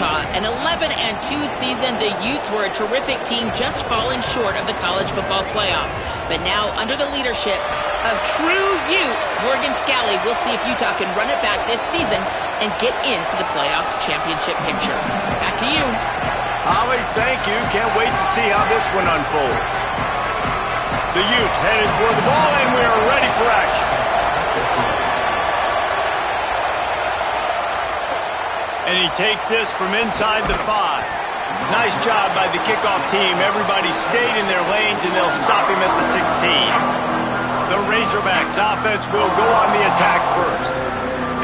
Utah. An 11-2 season, the Utes were a terrific team, just falling short of the college football playoff. But now, under the leadership of true Ute Morgan Scalley, we'll see if Utah can run it back this season and get into the playoff championship picture. Back to you. Holly, thank you. Can't wait to see how this one unfolds. The Utes headed toward the ball, and we are ready for action. And he takes this from inside the 5. Nice job by the kickoff team. Everybody stayed in their lanes, and they'll stop him at the 16. The Razorbacks offense will go on the attack first.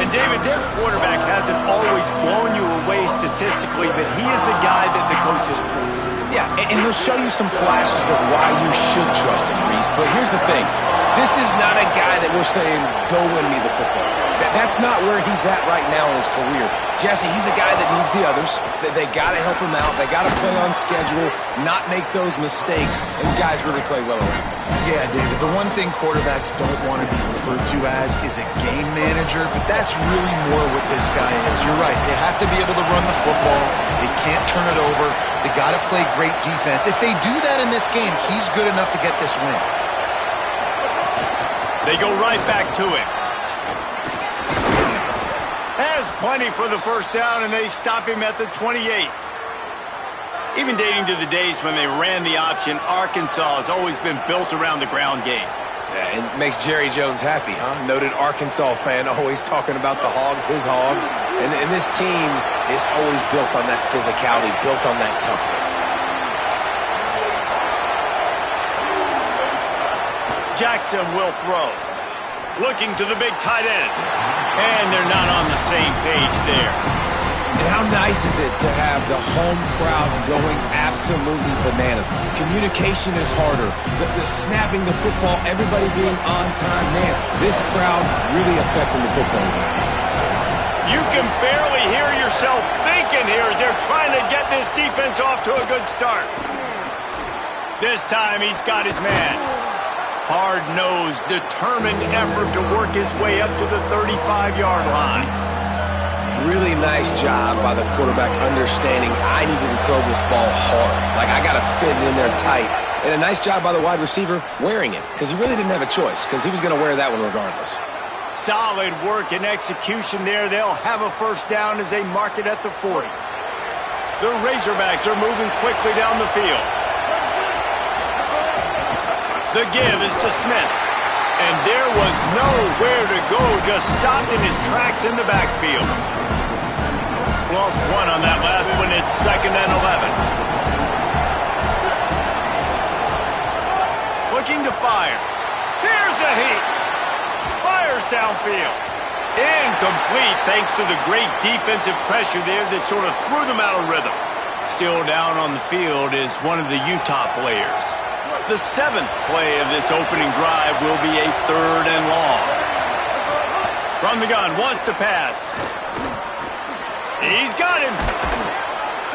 And David, their quarterback hasn't always blown you away statistically, but he is a guy that the coaches trust. Yeah, and he'll show you some flashes of why you should trust him, Reese. But here's the thing. This is not a guy that we're saying, go win me the football. That's not where he's at right now in his career. Jesse, he's a guy that needs the others. They got to help him out. They got to play on schedule, not make those mistakes, and guys really play well around him. Yeah, David, the one thing quarterbacks don't want to be referred to as is a game manager, but that's really more what this guy is. You're right. They have to be able to run the football. They can't turn it over. They got to play great defense. If they do that in this game, he's good enough to get this win. They go right back to him. Has plenty for the first down, and they stop him at the 28. Even dating to the days when they ran the option, Arkansas has always been built around the ground game. Yeah, it makes Jerry Jones happy, huh? Noted Arkansas fan, always talking about the Hogs, his Hogs. And this team is always built on that physicality, built on that toughness. Jackson will throw. Looking to the big tight end. And they're not on the same page there. And how nice is it to have the home crowd going absolutely bananas? Communication is harder. The snapping the football, everybody being on time. Man, this crowd really affecting the football game. You can barely hear yourself thinking here as they're trying to get this defense off to a good start. This time he's got his man. Hard-nosed, determined effort to work his way up to the 35-yard line. Really nice job by the quarterback understanding I needed to throw this ball hard. Like, I got to fit it in there tight. And a nice job by the wide receiver wearing it, because he really didn't have a choice, because he was going to wear that one regardless. Solid work and execution there. They'll have a first down as they mark it at the 40. The Razorbacks are moving quickly down the field. The give is to Smith. And there was nowhere to go, just stopped in his tracks in the backfield. Lost one on that last one. It's 2nd and 11. Looking to fire. Here's a heat. Fires downfield. Incomplete thanks to the great defensive pressure there that sort of threw them out of rhythm. Still down on the field is one of the Utah players. The 7th play of this opening drive will be a 3rd and long. From the gun, wants to pass. He's got him.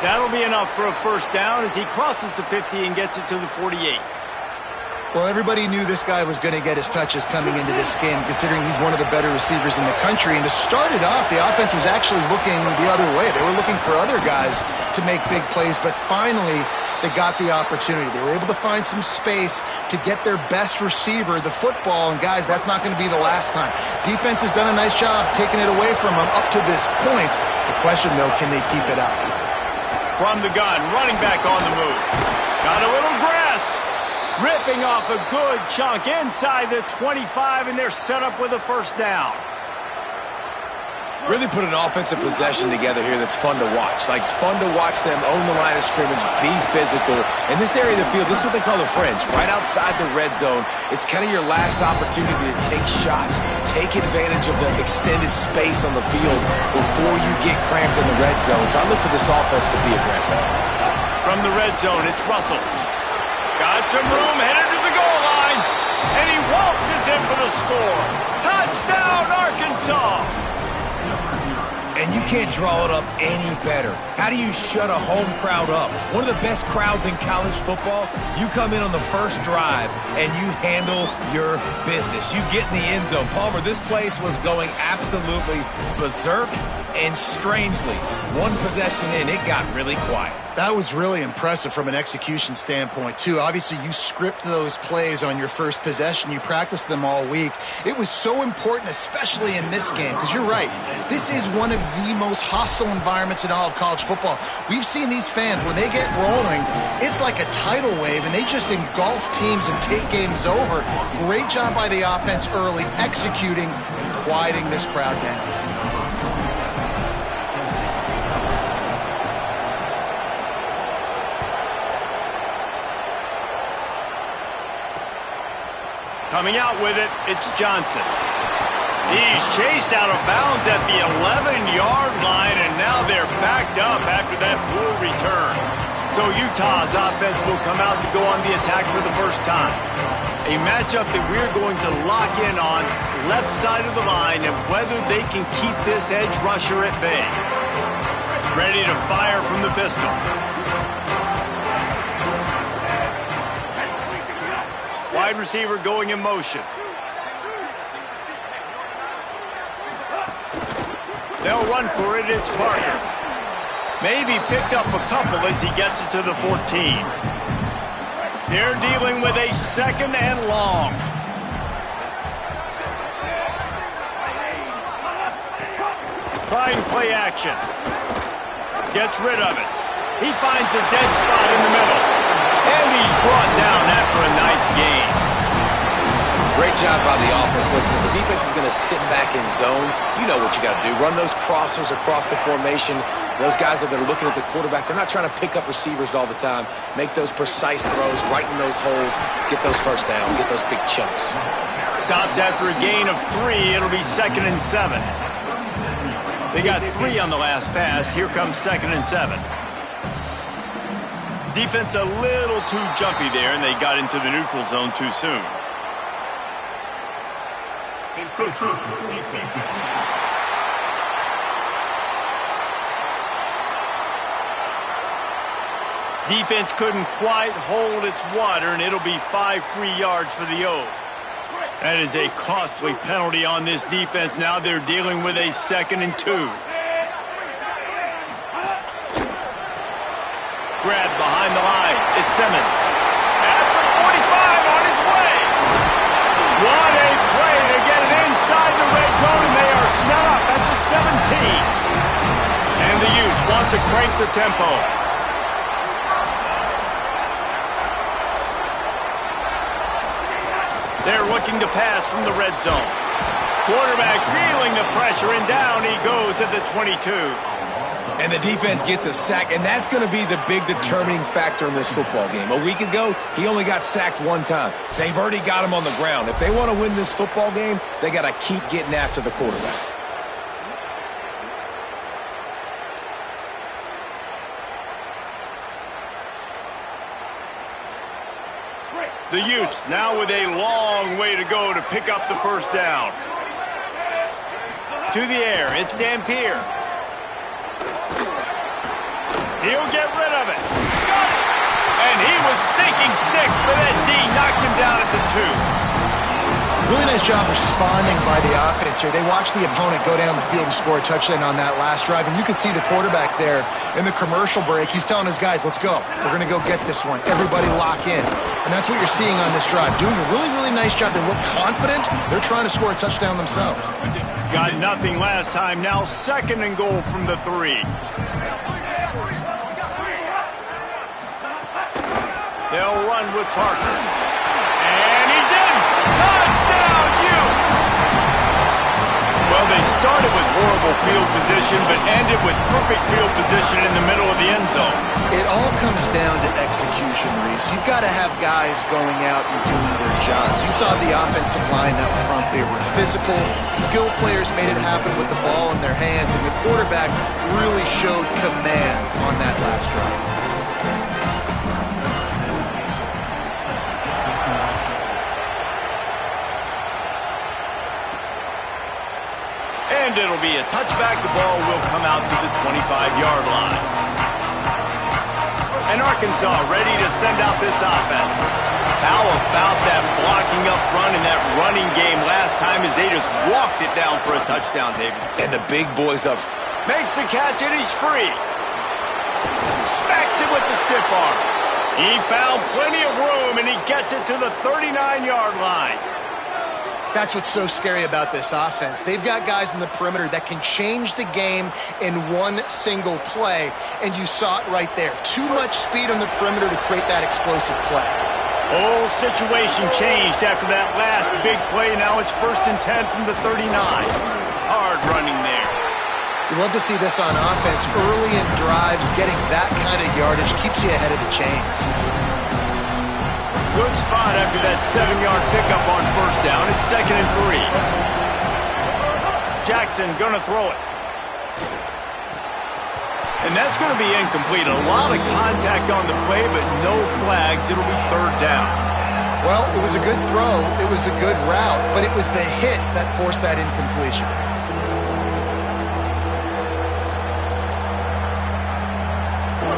That'll be enough for a first down as he crosses the 50 and gets it to the 48. Well, everybody knew this guy was going to get his touches coming into this game, considering he's one of the better receivers in the country. And to start it off, the offense was actually looking the other way. They were looking for other guys to make big plays, but finally they got the opportunity. They were able to find some space to get their best receiver the football. And, guys, that's not going to be the last time. Defense has done a nice job taking it away from them up to this point. The question, though, can they keep it up? From the gun, running back on the move. Got a little grass. Ripping off a good chunk inside the 25, and they're set up with a first down. Really put an offensive possession together here that's fun to watch. Like, it's fun to watch them own the line of scrimmage, be physical. In this area of the field, this is what they call the fringe, right outside the red zone. It's kind of your last opportunity to take shots, take advantage of the extended space on the field before you get cramped in the red zone. So I look for this offense to be aggressive. From the red zone, it's Russell. Got some room, headed to the goal line, and he waltzes in for the score. Touchdown, Arkansas! And you can't draw it up any better. How do you shut a home crowd up? One of the best crowds in college football, you come in on the first drive and you handle your business. You get in the end zone. Palmer, this place was going absolutely berserk, And strangely, one possession in, it got really quiet. That was really impressive from an execution standpoint, too. Obviously, you script those plays on your first possession. You practice them all week. It was so important, especially in this game, because you're right. This is one of the most hostile environments in all of college football. We've seen these fans, when they get rolling, it's like a tidal wave, and they just engulf teams and take games over. Great job by the offense early, executing and quieting this crowd down. Coming out with it, it's Johnson. He's chased out of bounds at the 11-yard line, and now they're backed up after that poor return. So Utah's offense will come out to go on the attack for the first time. A matchup that we're going to lock in on, left side of the line, and whether they can keep this edge rusher at bay. Ready to fire from the pistol. Wide receiver going in motion. They'll run for it. It's Parker. Maybe picked up a couple as he gets it to the 14. They're dealing with a second and long. Trying play action. Gets rid of it. He finds a dead spot in the middle. And he's brought down after a nice gain. Great job by the offense. Listen, if the defense is going to sit back in zone, you know what you got to do. Run those crossers across the formation. Those guys that are looking at the quarterback, they're not trying to pick up receivers all the time. Make those precise throws, right in those holes, get those first downs, get those big chunks. Stopped after a gain of 3. It'll be 2nd and 7. They got 3 on the last pass. Here comes 2nd and 7. Defense a little too jumpy there, and they got into the neutral zone too soon. Defense couldn't quite hold its water, and it'll be 5 free yards for the O. That is a costly penalty on this defense. Now they're dealing with a 2nd and 2. Grab behind the line. It's Simmons. At the 45 on his way. What a play to get it inside the red zone, and they are set up at the 17. And the Utes want to crank the tempo. They're looking to pass from the red zone. Quarterback feeling the pressure, and down he goes at the 22. And the defense gets a sack, and that's going to be the big determining factor in this football game. A week ago, he only got sacked 1 time. They've already got him on the ground. If they want to win this football game, they got to keep getting after the quarterback. The Utes now with a long way to go to pick up the first down. To the air, it's Dampier. He'll get rid of it. And he was thinking 6, but that D knocks him down at the 2. Really nice job responding by the offense here. They watched the opponent go down the field and score a touchdown on that last drive, and you could see the quarterback there in the commercial break. He's telling his guys, let's go. We're going to go get this one. Everybody lock in. And that's what you're seeing on this drive. Doing a really, really nice job. They look confident. They're trying to score a touchdown themselves. Got nothing last time. Now 2nd and goal from the 3. They'll run with Parker. And he's in! Touchdown, Utes! Well, they started with horrible field position, but ended with perfect field position in the middle of the end zone. It all comes down to execution, Reese. You've got to have guys going out and doing their jobs. You saw the offensive line up front. They were physical. Skill players made it happen with the ball in their hands, and the quarterback really showed command on that last drive. And it'll be a touchback. The ball will come out to the 25-yard line. And Arkansas ready to send out this offense. How about that blocking up front in that running game last time as they just walked it down for a touchdown, David? And the big boys up. Makes the catch, and he's free. Smacks it with the stiff arm. He found plenty of room, and he gets it to the 39-yard line. That's what's so scary about this offense. They've got guys in the perimeter that can change the game in one single play, and you saw it right there. Too much speed on the perimeter to create that explosive play. Whole situation changed after that last big play. Now it's 1st and 10 from the 39. Hard running there. You love to see this on offense. Early in drives, getting that kind of yardage keeps you ahead of the chains. Good spot after that 7-yard pickup on 1st down. It's 2nd and 3. Jackson gonna throw it. And that's going to be incomplete. A lot of contact on the play, but no flags. It'll be 3rd down. Well, it was a good throw. It was a good route, but it was the hit that forced that incompletion.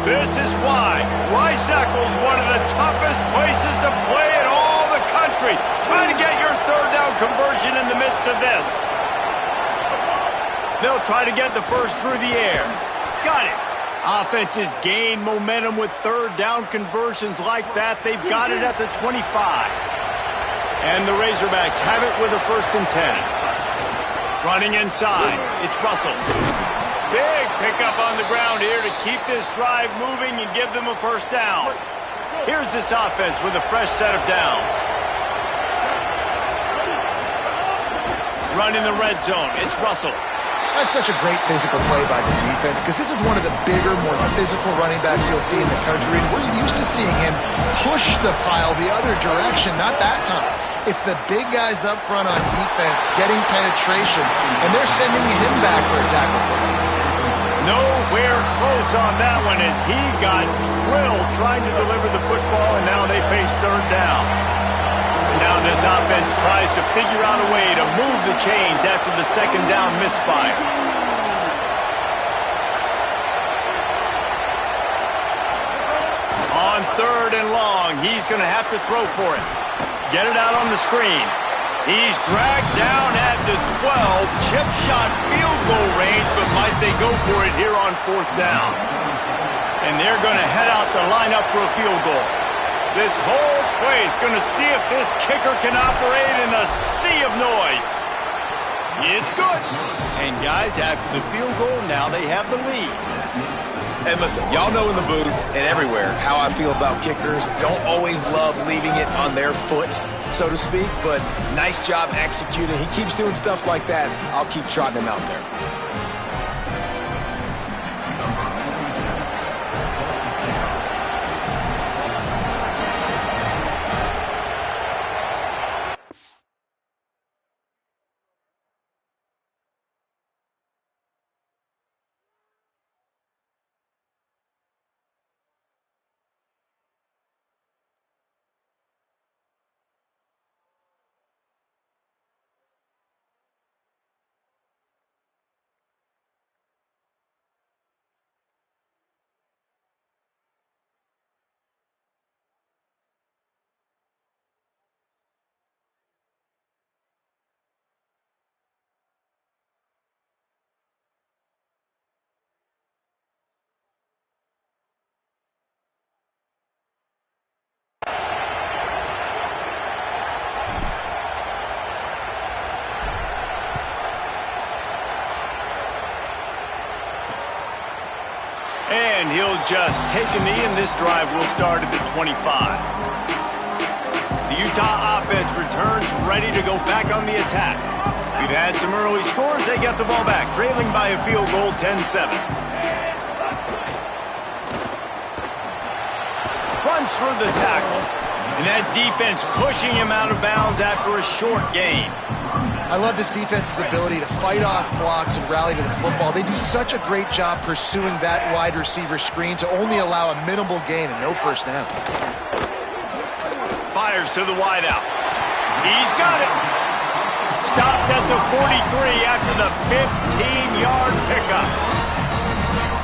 This is why Rice-Eccles, one of the toughest places to play in all the country. Trying to get your 3rd down conversion in the midst of this. They'll try to get the first through the air. Got it. Offenses gain momentum with 3rd down conversions like that. They've got it at the 25. And the Razorbacks have it with a 1st and 10. Running inside. It's Russell. Big pickup on the ground here to keep this drive moving and give them a 1st down. Here's this offense with a fresh set of downs. Running the red zone. It's Russell. That's such a great physical play by the defense because this is one of the bigger, more physical running backs you'll see in the country. And we're used to seeing him push the pile the other direction. Not that time. It's the big guys up front on defense getting penetration, and they're sending him back for a tackle for it. Nowhere close on that one as he got drilled trying to deliver the football, and now they face 3rd down. Now this offense tries to figure out a way to move the chains after the 2nd down misfire. On 3rd and long, he's going to have to throw for it. Get it out on the screen. He's dragged down at the 12. Chip shot field goal range, but might they go for it here on 4th down? And they're going to head out to line up for a field goal. This whole play is going to see if this kicker can operate in a sea of noise. It's good. And guys, after the field goal, now they have the lead. And listen, y'all know in the booth and everywhere how I feel about kickers. Don't always love leaving it on their foot, so to speak, but nice job executing. He keeps doing stuff like that. I'll keep trotting him out there. And he'll just take a knee, and this drive will start at the 25. The Utah offense returns ready to go back on the attack. We've had some early scores. They get the ball back, trailing by a field goal, 10-7. Runs through the tackle. And that defense pushing him out of bounds after a short gain. I love this defense's ability to fight off blocks and rally to the football. They do such a great job pursuing that wide receiver screen to only allow a minimal gain and no 1st down. Fires to the wideout. He's got it. Stopped at the 43 after the 15-yard pickup.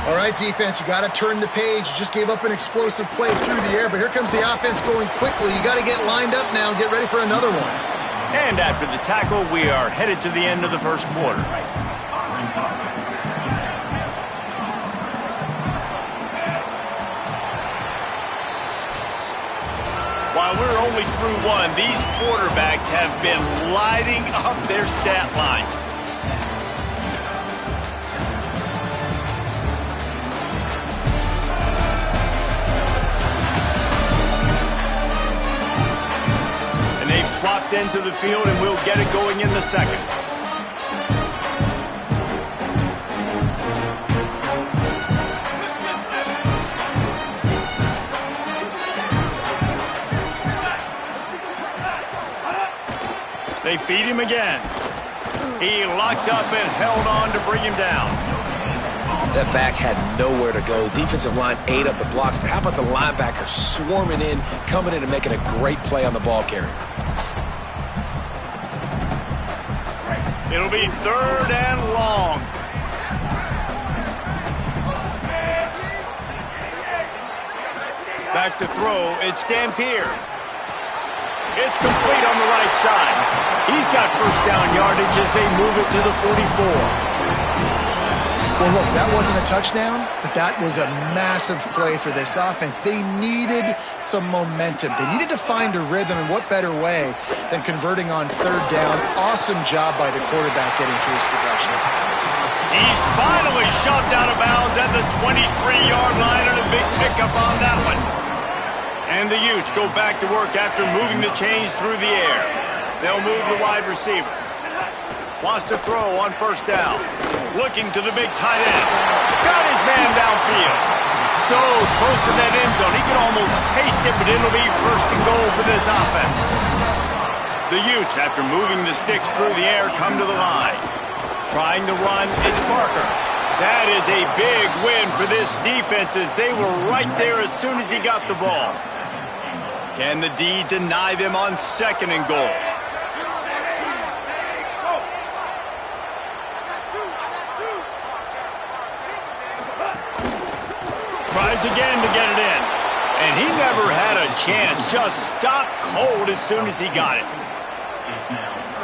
All right, defense, you got to turn the page. You just gave up an explosive play through the air, but here comes the offense going quickly. You got to get lined up now and get ready for another one. And after the tackle, we are headed to the end of the 1st quarter. While we're only through one, these quarterbacks have been lighting up their stat lines. And they've swapped into the field, and we'll get it going in the second. They feed him again. He locked up and held on to bring him down. That back had nowhere to go. Defensive line ate up the blocks, but how about the linebacker swarming in, coming in and making a great play on the ball carrier? It'll be 3rd and long. Back to throw. It's Dampier. It's complete on the right side. He's got first down yardage as they move it to the 44. Well, look, that wasn't a touchdown, but that was a massive play for this offense. They needed some momentum. They needed to find a rhythm, and what better way than converting on 3rd down. Awesome job by the quarterback getting through his progression. He's finally shoved out of bounds at the 23-yard line, and a big pickup on that one. And the Utes go back to work after moving the chains through the air. They'll move the wide receiver. Wants to throw on 1st down. Looking to the big tight end. Got his man downfield. So close to that end zone. He can almost taste it, but it'll be 1st and goal for this offense. The Utes, after moving the sticks through the air, come to the line. Trying to run, it's Parker. That is a big win for this defense as they were right there as soon as he got the ball. Can the D deny them on 2nd and goal? Tries again to get it in. And he never had a chance. Just stopped cold as soon as he got it.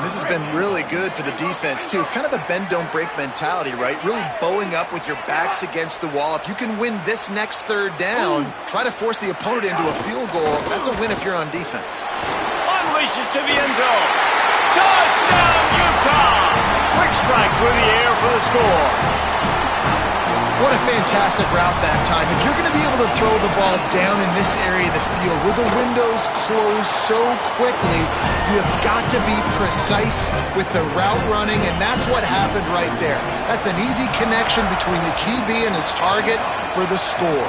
This has been really good for the defense, too. It's kind of a bend-don't-break mentality, right? Really bowing up with your backs against the wall. If you can win this next 3rd down, try to force the opponent into a field goal. That's a win if you're on defense. Unleashes to the end zone. Touchdown, Utah! Quick strike through the air for the score. What a fantastic route that time. If you're going to be able to throw the ball down in this area of the field where the windows close so quickly, you have got to be precise with the route running, and that's what happened right there. That's an easy connection between the QB and his target for the score.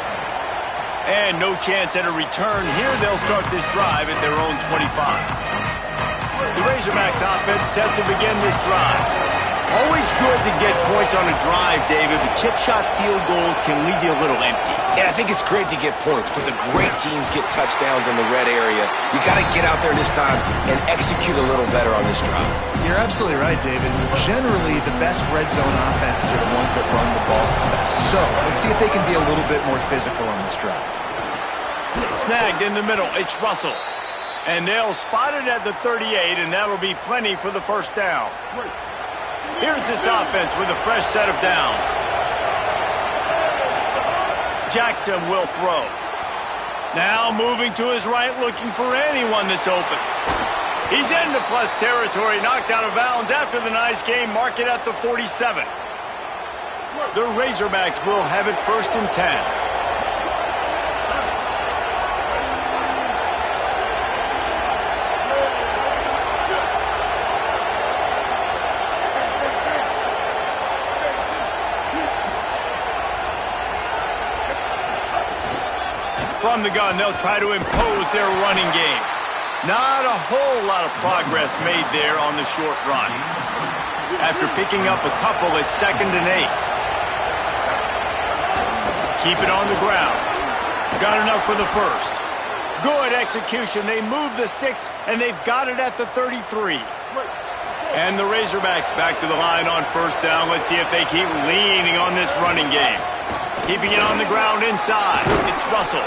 And no chance at a return. Here they'll start this drive at their own 25. The Razorbacks offense set to begin this drive. Always good to get points on a drive, David, but chip shot field goals can leave you a little empty. And I think it's great to get points, but the great teams get touchdowns in the red area. You got to get out there this time and execute a little better on this drive. You're absolutely right, David. Generally, the best red zone offenses are the ones that run the ball best. So, let's see if they can be a little bit more physical on this drive. Snagged in the middle, it's Russell. And they'll spot it at the 38, and that'll be plenty for the 1st down. Here's this offense with a fresh set of downs. Jackson will throw. Now moving to his right, looking for anyone that's open. He's into plus territory, knocked out of bounds after the nice game. Mark it at the 47. The Razorbacks will have it 1st and 10. From the gun, they'll try to impose their running game. Not a whole lot of progress made there on the short run. After picking up a couple, it's 2nd and 8. Keep it on the ground. Got enough for the 1st. Good execution. They move the sticks, and they've got it at the 33. And the Razorbacks back to the line on 1st down. Let's see if they keep leaning on this running game. Keeping it on the ground inside. It's Russell.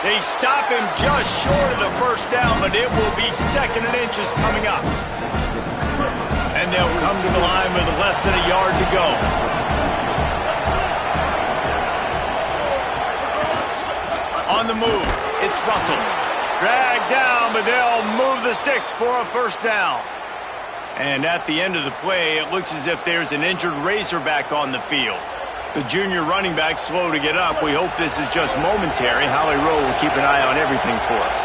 They stop him just short of the 1st down, but it will be 2nd and inches coming up. And they'll come to the line with less than a yard to go. On the move, it's Russell. Dragged down, but they'll move the sticks for a first down. And at the end of the play, it looks as if there's an injured Razorback on the field. The junior running back slow to get up. We hope this is just momentary. Howie Rowe will keep an eye on everything for us.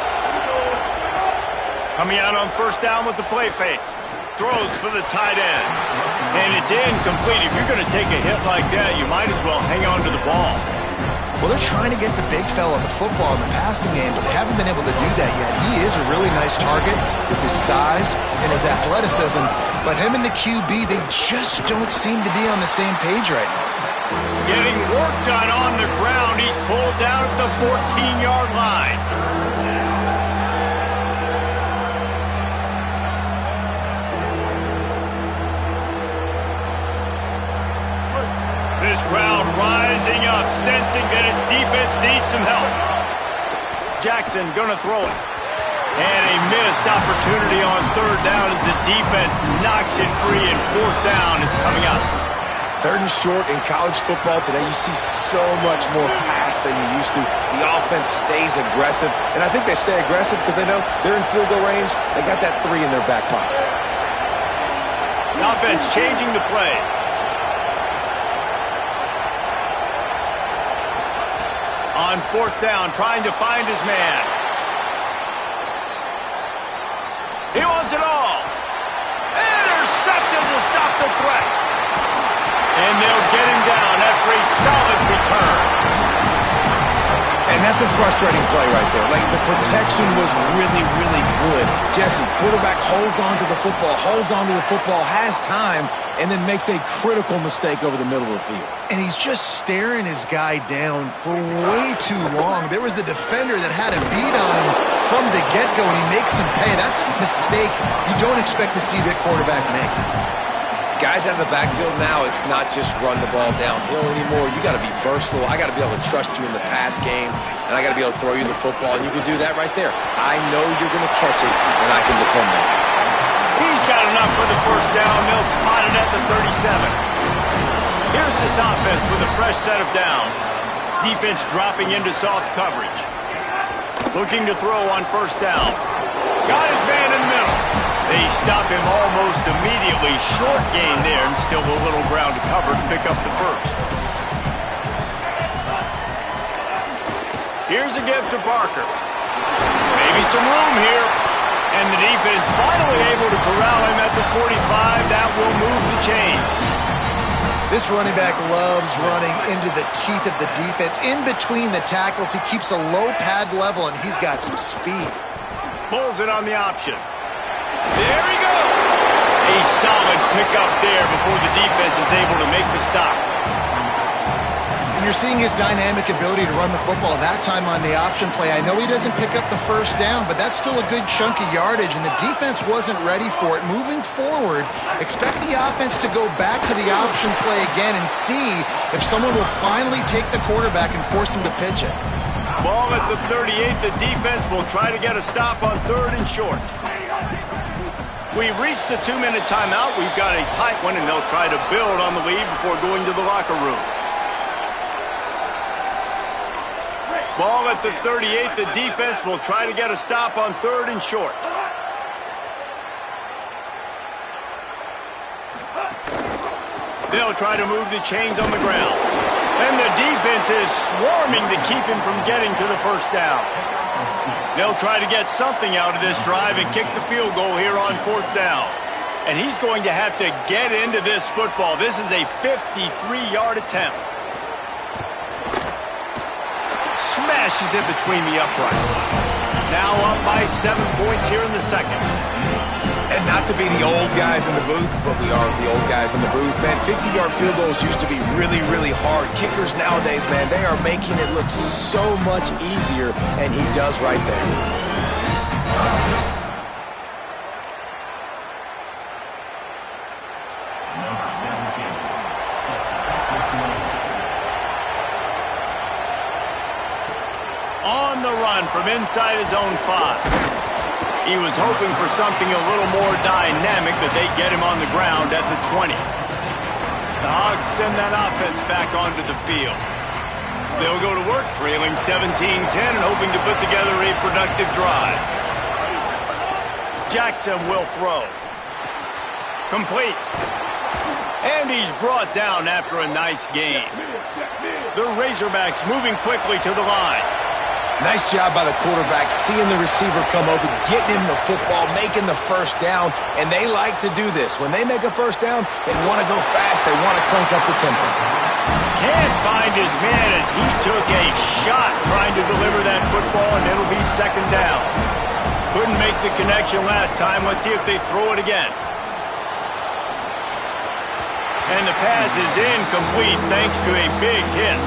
Coming out on first down with the play fake. Throws for the tight end. And it's incomplete. If you're going to take a hit like that, you might as well hang on to the ball. Well, they're trying to get the big fella the football in the passing game, but they haven't been able to do that yet. He is a really nice target with his size and his athleticism, but him and the QB, they just don't seem to be on the same page right now. Getting work done on the ground. He's pulled down at the 14-yard line. This crowd rising up, sensing that its defense needs some help. Jackson gonna throw it. And a missed opportunity on third down as the defense knocks it free, and fourth down is coming up. Third and short in college football today, you see so much more pass than you used to. The offense stays aggressive, and I think they stay aggressive because they know they're in field goal range. They got that 3 in their back pocket. The offense changing the play. On fourth down, trying to find his man. He wants it all. Intercepted to stop the threat. And they'll get him down after a solid return. And that's a frustrating play right there. Like, the protection was really, really good. Jesse, quarterback holds on to the football, has time, and then makes a critical mistake over the middle of the field. And he's just staring his guy down for way too long. There was the defender that had a beat on him from the get-go, and he makes him pay. That's a mistake you don't expect to see that quarterback make. Guys out of the backfield now, it's not just run the ball downhill anymore. You got to be versatile. I got to be able to trust you in the pass game, and I got to be able to throw you the football, and you can do that right there. I know you're going to catch it, and I can depend on it. He's got enough for the first down. They'll spot it at the 37. Here's this offense with a fresh set of downs. Defense dropping into soft coverage. Looking to throw on first down. Got his man in the middle. They stop him almost immediately. Short gain there, and still a little ground to cover to pick up the first. Here's a give to Barker. Maybe some room here. And the defense finally able to corral him at the 45. That will move the chain. This running back loves running into the teeth of the defense. In between the tackles, he keeps a low pad level, and he's got some speed. Pulls it on the option. There he goes. A solid pickup there before the defense is able to make the stop. And you're seeing his dynamic ability to run the football. That time on the option play, I know he doesn't pick up the first down, but that's still a good chunk of yardage, and the defense wasn't ready for it. Moving forward, expect the offense to go back to the option play again and see if someone will finally take the quarterback and force him to pitch it. Ball at the 38. The defense will try to get a stop on third and short. We've reached the 2-minute timeout. We've got a tight one, and they'll try to build on the lead before going to the locker room. Ball at the 38. The defense will try to get a stop on third and short. They'll try to move the chains on the ground. And the defense is swarming to keep him from getting to the first down. They'll try to get something out of this drive and kick the field goal here on fourth down. And he's going to have to get into this football. This is a 53-yard attempt. Smashes it between the uprights. Now up by 7 points here in the second. And not to be the old guys in the booth, but we are the old guys in the booth, man. 50-yard field goals used to be really, really hard. Kickers nowadays, man, they are making it look so much easier, and he does right there. On the run from inside his own 5. He was hoping for something a little more dynamic, that they get him on the ground at the 20. The Hogs send that offense back onto the field. They'll go to work trailing 17-10 and hoping to put together a productive drive. Jackson will throw. Complete. And he's brought down after a nice gain. The Razorbacks moving quickly to the line. Nice job by the quarterback, seeing the receiver come open, getting him the football, making the first down, and they like to do this. When they make a first down, they want to go fast. They want to crank up the tempo. Can't find his man as he took a shot trying to deliver that football, and it'll be second down. Couldn't make the connection last time. Let's see if they throw it again. And the pass is incomplete thanks to a big hit.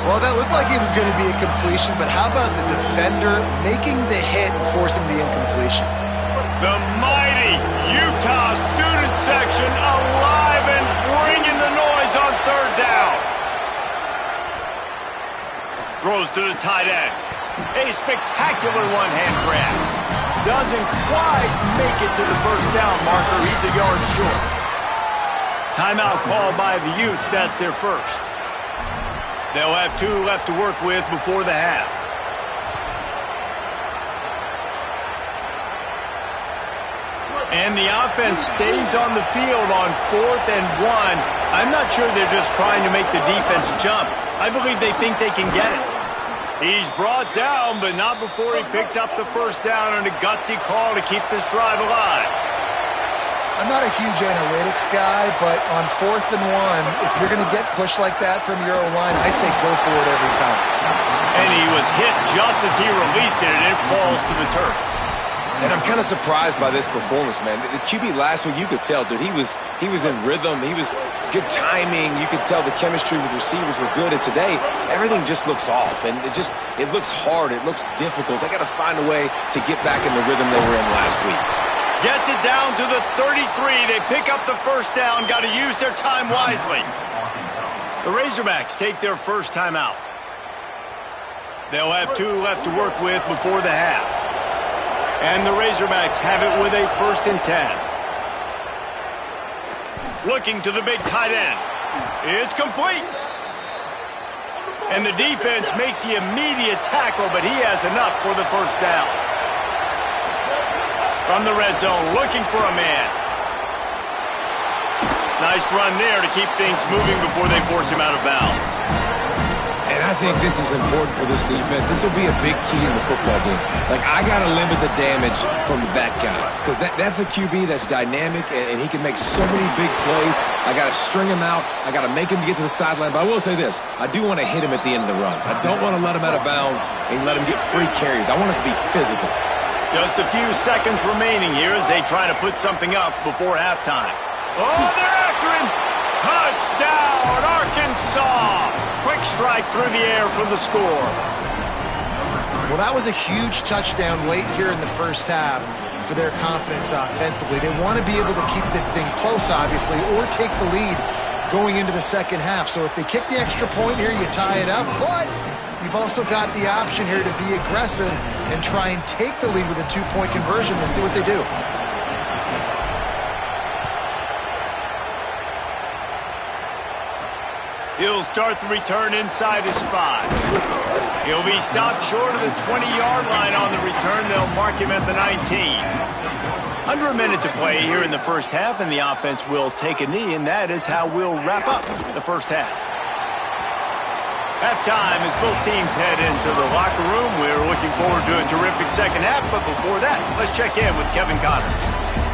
Well, that looked like it was going to be a completion, but how about the defender making the hit and forcing the incompletion? The mighty Utah student section alive and bringing the noise on third down. Throws to the tight end. A spectacular one-hand grab. Doesn't quite make it to the first down marker. He's a yard short. Timeout called by the Utes. That's their first. They'll have 2 left to work with before the half. And the offense stays on the field on 4th and 1. I'm not sure they're just trying to make the defense jump. I believe they think they can get it. He's brought down, but not before he picks up the first down on a gutsy call to keep this drive alive. I'm not a huge analytics guy, but on 4th and 1, if you're going to get pushed like that from your O-line, I say go for it every time. And he was hit just as he released it, and it falls to the turf. And I'm kind of surprised by this performance, man. The QB last week, you could tell, dude, he was in rhythm. He was good timing. You could tell the chemistry with receivers were good. And today, everything just looks off. And it looks hard. It looks difficult. They got to find a way to get back in the rhythm they were in last week. Gets it down to the 33. They pick up the first down. Got to use their time wisely. The Razorbacks take their first time out. They'll have 2 left to work with before the half. And the Razorbacks have it with a 1st and 10. Looking to the big tight end. It's complete. And the defense makes the immediate tackle, but he has enough for the first down. From the red zone, looking for a man. Nice run there to keep things moving before they force him out of bounds. And I think this is important for this defense. This will be a big key in the football game. Like, I got to limit the damage from that guy. Because that's a QB that's dynamic, and he can make so many big plays. I got to string him out. I got to make him get to the sideline. But I will say this. I do want to hit him at the end of the runs. I don't want to let him out of bounds and let him get free carries. I want it to be physical. Just a few seconds remaining here as they try to put something up before halftime. Oh, they're after him! Touchdown, Arkansas! Quick strike through the air for the score. Well, that was a huge touchdown late here in the first half for their confidence offensively. They want to be able to keep this thing close, obviously, or take the lead going into the second half. So if they kick the extra point here, you tie it up, but you've also got the option here to be aggressive and try and take the lead with a 2-point conversion. We'll see what they do. He'll start the return inside his 5. He'll be stopped short of the 20-yard line on the return. They'll mark him at the 19. Under a minute to play here in the first half, and the offense will take a knee, and that is how we'll wrap up the first half. Halftime as both teams head into the locker room. We're looking forward to a terrific second half, but before that, let's check in with Kevin Connors.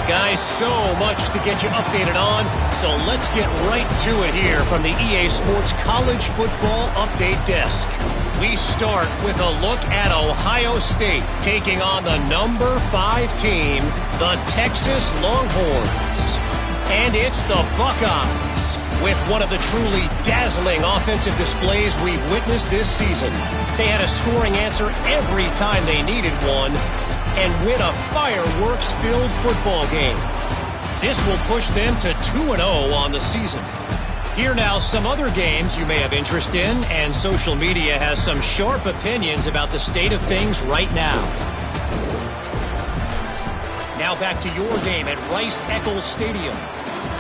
Guys, so much to get you updated on, so let's get right to it here from the EA Sports College Football Update Desk. We start with a look at Ohio State taking on the number 5 team, the Texas Longhorns. And it's the Buckeyes with one of the truly dazzling offensive displays we've witnessed this season. They had a scoring answer every time they needed one, and win a fireworks-filled football game. This will push them to 2-0 on the season. Here now, some other games you may have interest in, and social media has some sharp opinions about the state of things right now. Now back to your game at Rice-Eccles Stadium.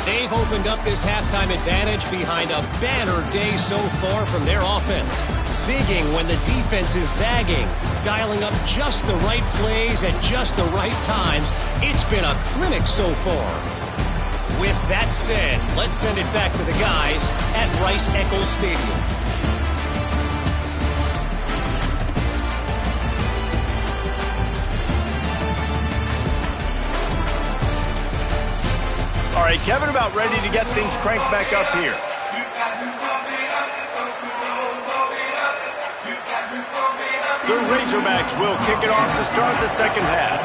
They've opened up this halftime advantage behind a banner day so far from their offense. Zigging when the defense is zagging, dialing up just the right plays at just the right times. It's been a clinic so far. With that said, let's send it back to the guys at Rice-Eccles Stadium. All right, Kevin, about ready to get things cranked back up here. The Razorbacks will kick it off to start the second half.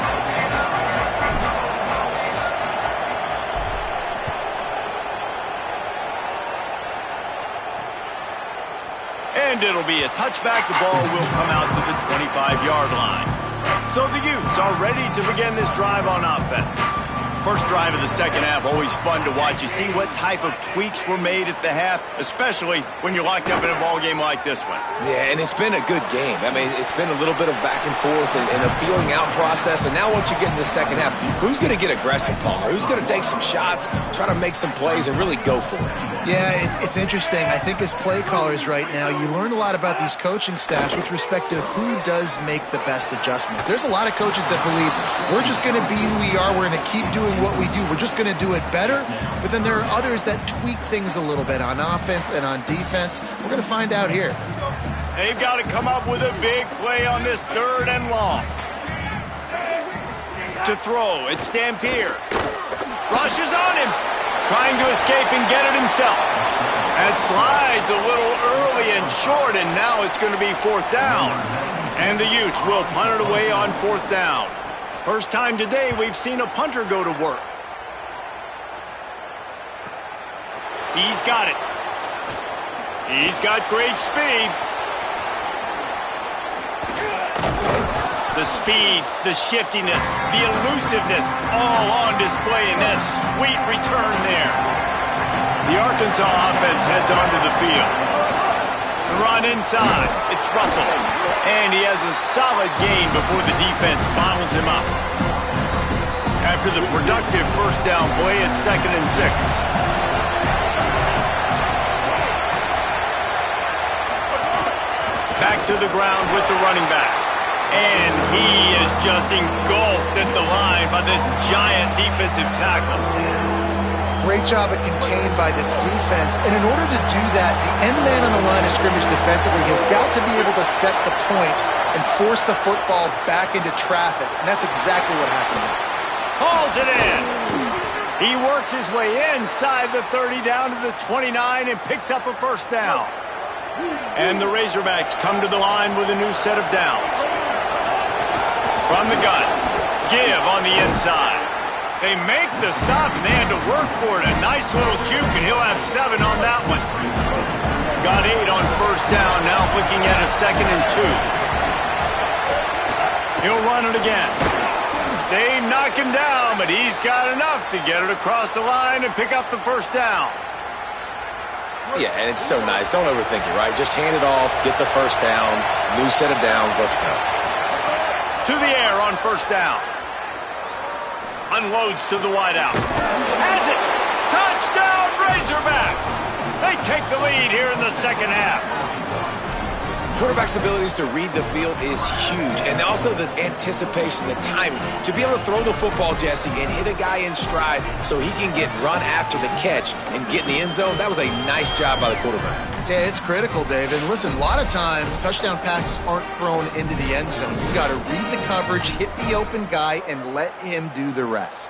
And it'll be a touchback. The ball will come out to the 25-yard line. So the Utes are ready to begin this drive on offense. First drive of the second half, always fun to watch. You see what type of tweaks were made at the half, especially when you're locked up in a ball game like this one. Yeah, and it's been a good game. I mean, it's been a little bit of back and forth and a feeling out process. And now once you get in the second half, who's going to get aggressive, Palmer? Who's going to take some shots, try to make some plays, and really go for it? Yeah, it's interesting. I think as play callers right now, you learn a lot about these coaching staffs with respect to who does make the best adjustments. There's a lot of coaches that believe we're just going to be who we are. We're going to keep doing what we do. We're just going to do it better. But then there are others that tweak things a little bit on offense and on defense. We're going to find out here. They've got to come up with a big play on this third and long. To throw, it's Dampier. Rushes on him. Trying to escape and get it himself. That slides a little early and short, and now it's going to be fourth down. And the Utes will punt it away on fourth down. First time today we've seen a punter go to work. He's got it. He's got great speed. The speed, the shiftiness, the elusiveness, all on display in that sweet return there. The Arkansas offense heads onto the field. The run inside. It's Russell. And he has a solid gain before the defense bottles him up. After the productive first down play, it's 2nd and 6. Back to the ground with the running back. And he is just engulfed at the line by this giant defensive tackle. Great job at contained by this defense. And in order to do that, the end man on the line of scrimmage defensively has got to be able to set the point and force the football back into traffic. And that's exactly what happened. Hauls it in. He works his way inside the 30 down to the 29 and picks up a first down. And the Razorbacks come to the line with a new set of downs. From the gun, give on the inside. They make the stop, and they had to work for it. A nice little juke, and he'll have 7 on that one. Got 8 on first down, now looking at a 2nd and 2. He'll run it again. They knock him down, but he's got enough to get it across the line and pick up the first down. Yeah, and it's so nice. Don't overthink it, right? Just hand it off, get the first down, new set of downs, let's go. To the air on first down. Unloads to the wideout. Has it! Touchdown, Razorbacks! They take the lead here in the second half. Quarterback's abilities to read the field is huge, and also the anticipation, the timing. To be able to throw the football, Jesse, and hit a guy in stride so he can get run after the catch and get in the end zone, that was a nice job by the quarterback. Yeah, it's critical, Dave. And listen, a lot of times touchdown passes aren't thrown into the end zone. You got to read the coverage, hit the open guy, and let him do the rest.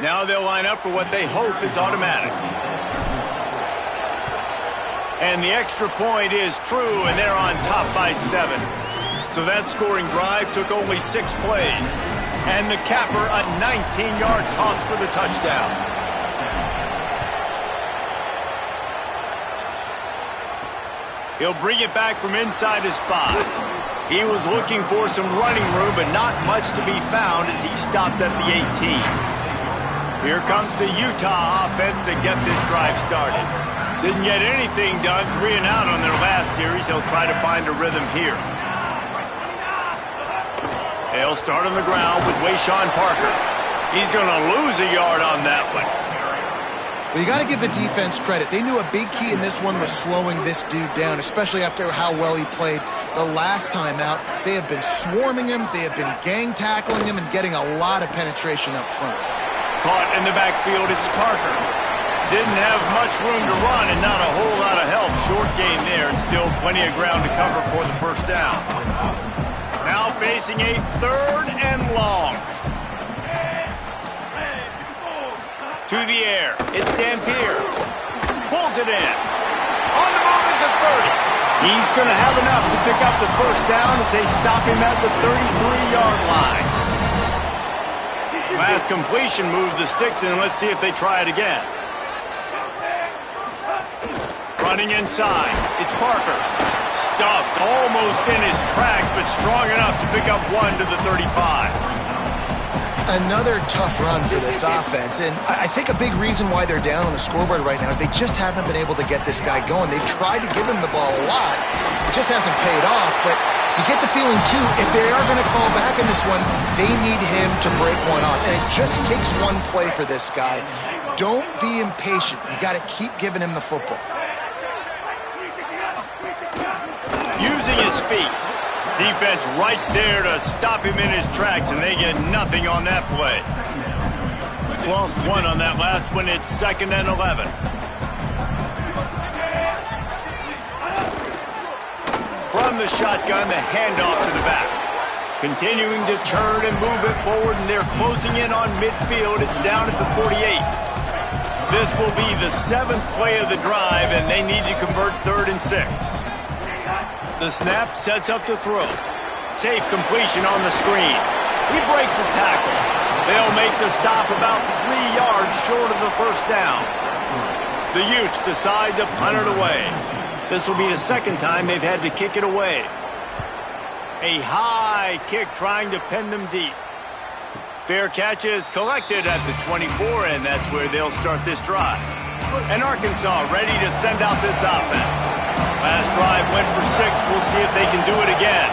Now they'll line up for what they hope is automatic. And the extra point is true, and they're on top by 7. So that scoring drive took only 6 plays. And the capper, a 19-yard toss for the touchdown. He'll bring it back from inside his 5. He was looking for some running room, but not much to be found as he stopped at the 18. Here comes the Utah offense to get this drive started. Didn't get anything done, 3 and out on their last series. They'll try to find a rhythm here. They'll start on the ground with Wayshawn Parker. He's going to lose a yard on that one. Well, you got to give the defense credit. They knew a big key in this one was slowing this dude down, especially after how well he played the last time out. They have been swarming him. They have been gang tackling him and getting a lot of penetration up front. Caught in the backfield, it's Parker. Didn't have much room to run and not a whole lot of help. Short gain there and still plenty of ground to cover for the first down. Now facing a 3rd and long. To the air. It's Dampier. Pulls it in. On the move at the 30. He's going to have enough to pick up the first down as they stop him at the 33-yard line. Last completion moved the sticks in. Let's see if they try it again. Running inside. It's Parker. Stuffed almost in his tracks, but strong enough to pick up 1 to the 35. Another tough run for this offense, and I think a big reason why they're down on the scoreboard right now is they just haven't been able to get this guy going. They've tried to give him the ball a lot. It just hasn't paid off, but you get the feeling, too, if they are going to fall back in this one, they need him to break one off, and it just takes one play for this guy. Don't be impatient. You got to keep giving him the football. Using his feet. Defense right there to stop him in his tracks, and they get nothing on that play. Lost 1 on that last one. It's 2nd and 11. From the shotgun, the handoff to the back. Continuing to turn and move it forward, and they're closing in on midfield. It's down at the 48. This will be the 7th play of the drive, and they need to convert 3rd and 6. The snap sets up to throw. Safe completion on the screen. He breaks a tackle. They'll make the stop about 3 yards short of the first down. The Utes decide to punt it away. This will be the 2nd time they've had to kick it away. A high kick trying to pin them deep. Fair catch is collected at the 24, and that's where they'll start this drive. And Arkansas ready to send out this offense. Last drive went for 6. We'll see if they can do it again.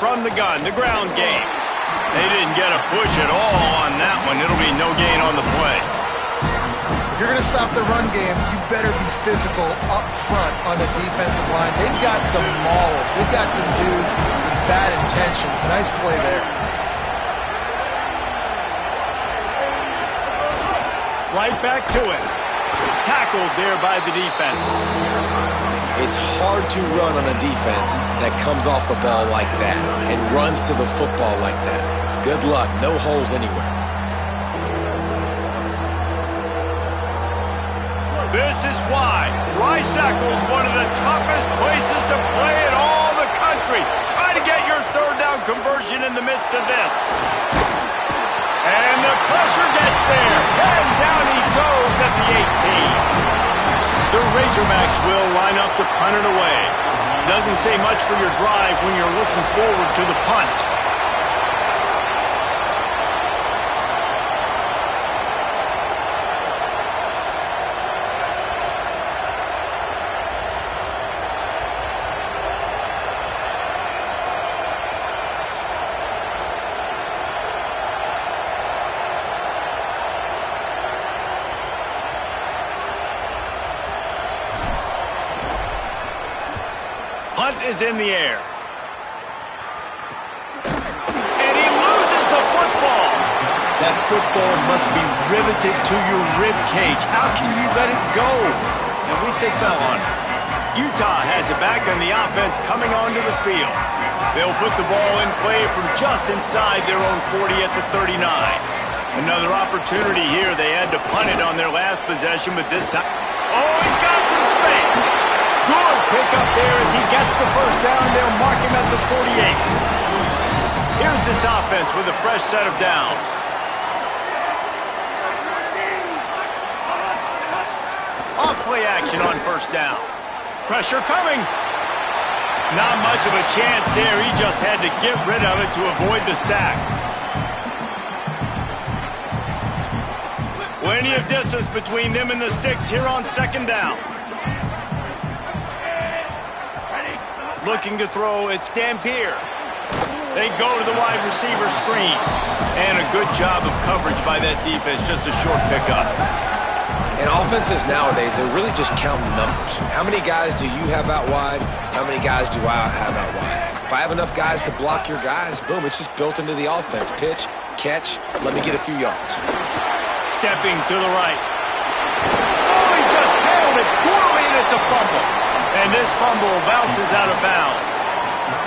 From the gun, the ground game. They didn't get a push at all on that one. It'll be no gain on the play. If you're going to stop the run game, you better be physical up front on the defensive line. They've got some maulers. They've got some dudes with bad intentions. Nice play there. Right back to it. Tackled there by the defense. It's hard to run on a defense that comes off the ball like that and runs to the football like that. Good luck. No holes anywhere. This is why Rice-Eccles is one of the toughest places to play in all the country. Try to get your 3rd down conversion in the midst of this. And the pressure gets there. And down he goes at the 18. The Razorbacks will line up to punt it away. Doesn't say much for your drive when you're looking forward to the punt. Punt is in the air. And he loses the football. That football must be riveted to your rib cage. How can you let it go? At least they fell on it. Utah has it back on the offense coming onto the field. They'll put the ball in play from just inside their own 40 at the 39. Another opportunity here. They had to punt it on their last possession, but this time... Oh, he's got some space. Good pickup there as he gets the first down. They'll mark him at the 48. Here's this offense with a fresh set of downs. Off-play action on first down. Pressure coming. Not much of a chance there. He just had to get rid of it to avoid the sack. Plenty of distance between them and the sticks here on 2nd down. Looking to throw, it's Dampier. They go to the wide receiver screen. And a good job of coverage by that defense. Just a short pickup. And offenses nowadays, they're really just counting numbers. How many guys do you have out wide? How many guys do I have out wide? If I have enough guys to block your guys, boom, it's just built into the offense. Pitch, catch, let me get a few yards. Stepping to the right. Oh, he just handled it poorly, and it's a fumble. And this fumble bounces out of bounds.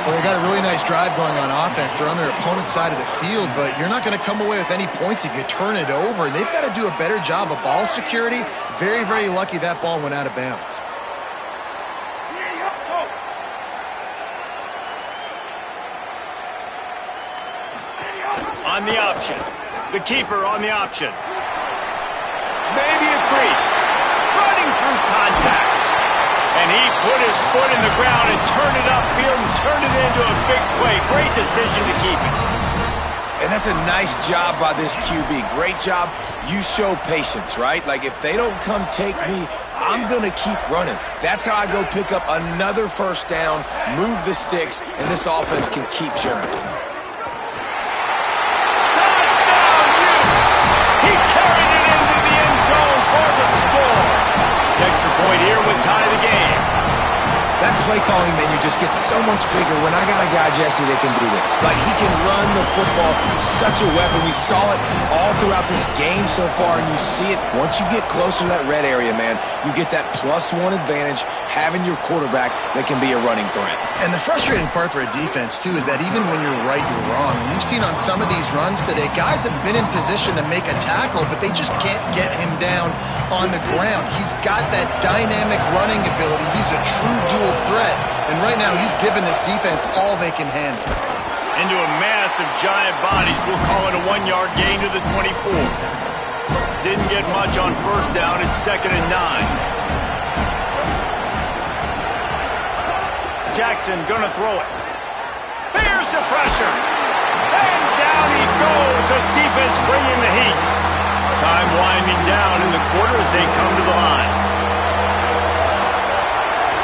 Well, they got a really nice drive going on offense. They're on their opponent's side of the field, but you're not going to come away with any points if you turn it over. They've got to do a better job of ball security. Very, very lucky that ball went out of bounds. On the option. The keeper on the option. Maybe a crease. Running through contact. And he put his foot in the ground and turned it upfield and turned it into a big play. Great decision to keep it. And that's a nice job by this QB. Great job. You show patience, right? Like, if they don't come take me, I'm going to keep running. That's how I go pick up another first down, move the sticks, and this offense can keep churning. Touchdown, Utes! He carried it into the end zone for the score. The extra point here would tie the game. That play calling menu just gets so much bigger when I got a guy, Jesse, that can do this. Like, he can run the football, such a weapon. We saw it all throughout this game so far, and you see it once you get closer to that red area, man. You get that +1 advantage having your quarterback that can be a running threat. And the frustrating part for a defense, too, is that even when you're right, you're wrong. And you've seen on some of these runs today, guys have been in position to make a tackle, but they just can't get him down on the ground. He's got that dynamic running ability. He's a true dual threat. And right now, he's given this defense all they can handle. Into a mass of giant bodies. We'll call it a 1-yard gain to the 24. Didn't get much on first down. It's 2nd and 9. Jackson gonna throw it. Here's the pressure. And down he goes. The defense bringing the heat. Time winding down in the quarter as they come to the line.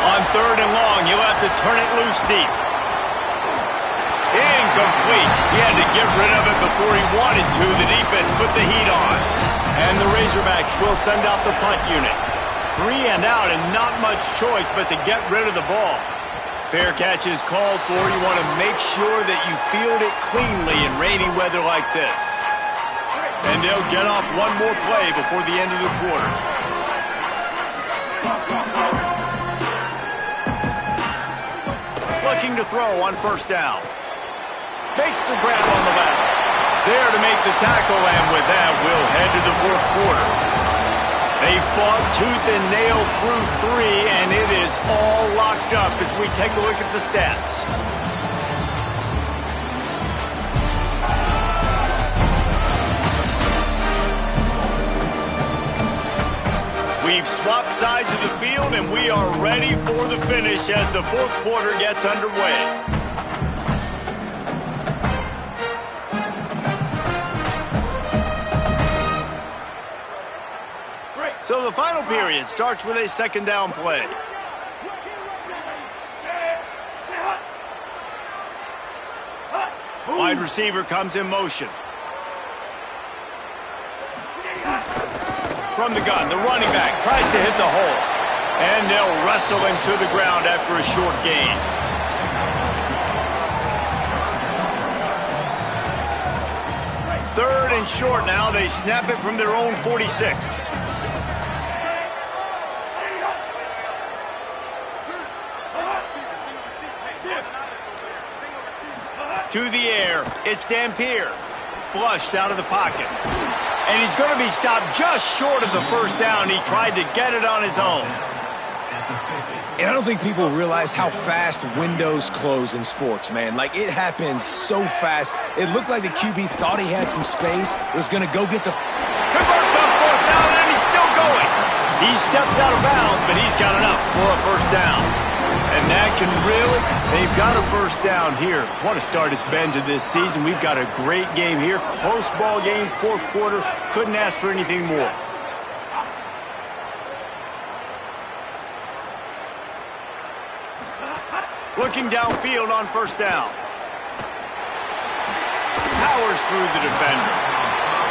On 3rd and long, he'll have to turn it loose deep. Incomplete. He had to get rid of it before he wanted to. The defense put the heat on. And the Razorbacks will send out the punt unit. 3 and out and not much choice but to get rid of the ball. Fair catch is called for. You want to make sure that you field it cleanly in rainy weather like this. And they'll get off one more play before the end of the quarter. Looking to throw on first down. Makes the grab on the left. There to make the tackle, and with that, we'll head to the 4th quarter. They fought tooth and nail through 3, and it is all locked up as we take a look at the stats. We've swapped sides of the field, and we are ready for the finish as the 4th quarter gets underway. So the final period starts with a 2nd down play. Wide receiver comes in motion. From the gun, the running back tries to hit the hole. And they'll wrestle him to the ground after a short gain. Third and short now. They snap it from their own 46. To the air, it's Dampier. Flushed out of the pocket. And he's going to be stopped just short of the first down. He tried to get it on his own. And I don't think people realize how fast windows close in sports, man. Like, it happens so fast. It looked like the QB thought he had some space, was going to go get the... Converts on 4th down, and he's still going. He steps out of bounds, but he's got enough for a first down. And that can really... They've got a first down here. What a start it's been to this season. We've got a great game here. Close ball game, 4th quarter. Couldn't ask for anything more. Looking downfield on first down. powers through the defender.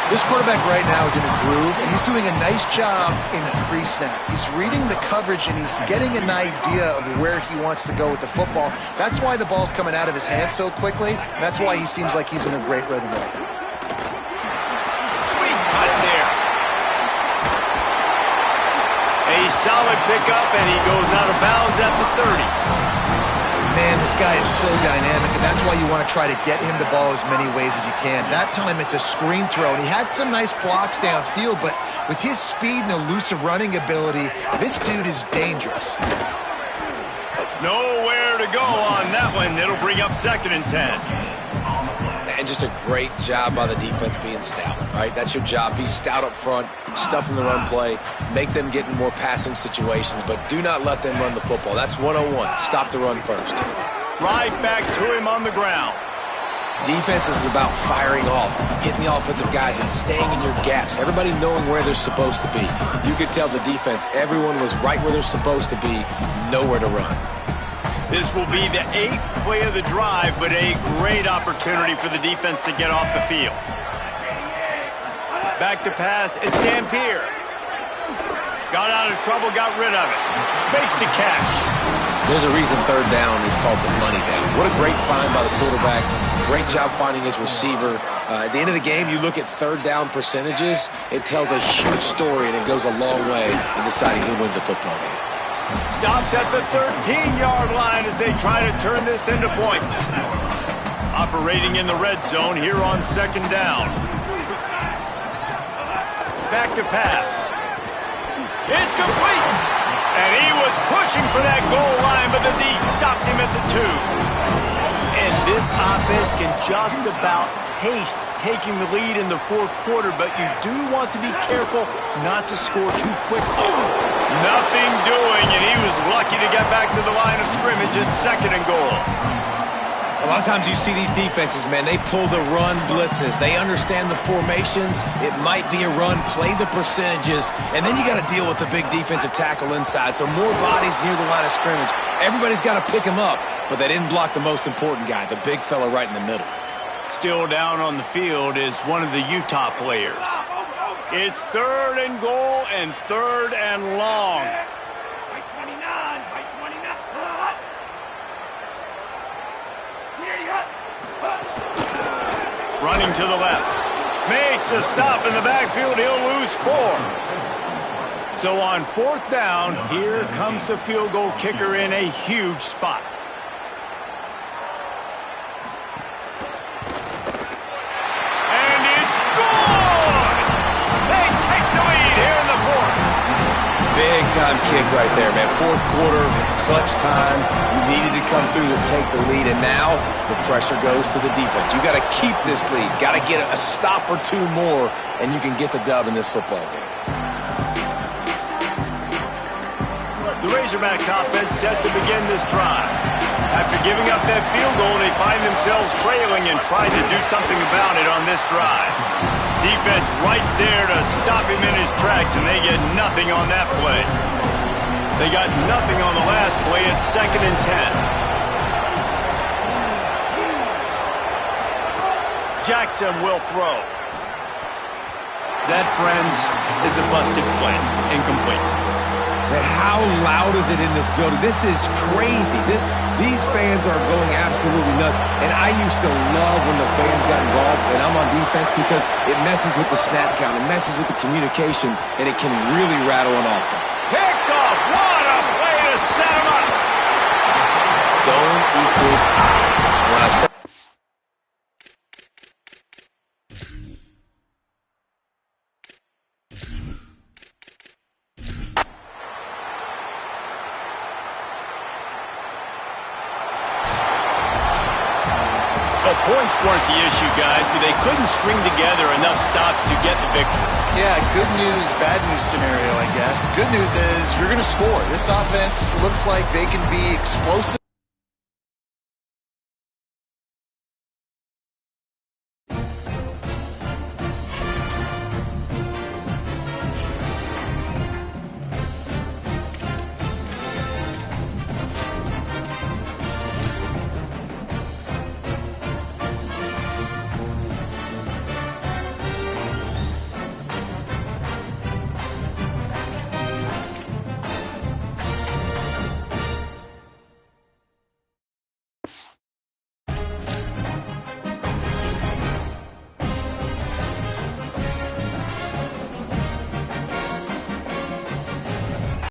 This quarterback right now is in a groove, and he's doing a nice job in the pre-snap. He's reading the coverage, and he's getting an idea of where he wants to go with the football. That's why the ball's coming out of his hands so quickly. That's why he seems like he's in a great rhythm right now. Sweet cut there. A solid pickup, and he goes out of bounds at the 30. Man, this guy is so dynamic, and that's why you want to try to get him the ball as many ways as you can. That time, it's a screen throw, and he had some nice blocks downfield, but with his speed and elusive running ability, this dude is dangerous. Nowhere to go on that one. It'll bring up 2nd and 10. And just a great job by the defense being stout, right? That's your job. Be stout up front, stuff in the run play, make them get in more passing situations, but do not let them run the football. That's 101. Stop the run first. Right back to him on the ground. Defense is about firing off, hitting the offensive guys, and staying in your gaps. Everybody knowing where they're supposed to be. You could tell the defense, everyone was right where they're supposed to be, nowhere to run. This will be the 8th play of the drive, but a great opportunity for the defense to get off the field. Back to pass, it's Dampier. Got out of trouble, got rid of it. Makes the catch. There's a reason 3rd down is called the money down. What a great find by the quarterback. Great job finding his receiver. At the end of the game, you look at 3rd down percentages. It tells a huge story, and it goes a long way in deciding who wins a football game. Stopped at the 13-yard line as they try to turn this into points. Operating in the red zone here on 2nd down. Back to pass. It's complete. And he was pushing for that goal line, but the D stopped him at the 2. And this offense can just about taste taking the lead in the 4th quarter, but you do want to be careful not to score too quickly. Nothing doing, and he was lucky to get back to the line of scrimmage at 2nd and goal. A lot of times you see these defenses, man, they pull the run blitzes. They understand the formations. It might be a run, play the percentages, and then you got to deal with the big defensive tackle inside. So more bodies near the line of scrimmage. Everybody's got to pick him up, but they didn't block the most important guy, the big fella right in the middle. Still down on the field is one of the Utah players. It's 3rd and goal and 3rd and long. By 29, by 29. Running to the left. Makes a stop in the backfield. He'll lose 4. So on 4th down, here comes the field goal kicker in a huge spot. And it's good! They take the lead here in the 4th. Big time kick right there, man. 4th quarter, clutch time. You needed to come through to take the lead, and now the pressure goes to the defense. You got to keep this lead. Got to get a stop or 2 more, and you can get the dub in this football game. The Razorbacks offense set to begin this drive. After giving up that field goal, they find themselves trailing and try to do something about it on this drive. Defense right there to stop him in his tracks, and they get nothing on that play. They got nothing on the last play. It's 2nd and 10. Jackson will throw. That, friends, is a busted play. Incomplete. Man, how loud is it in this building? This is crazy. These fans are going absolutely nuts. And I used to love when the fans got involved, and I'm on defense, because it messes with the snap count. It messes with the communication, and it can really rattle an offense. Picked off. What a play to set him up. Zone equals eyes. When I say The points weren't the issue, guys, but they couldn't string together enough stops to get the victory. Yeah, good news, bad news scenario, I guess. Good news is you're going to score. This offense looks like they can be explosive.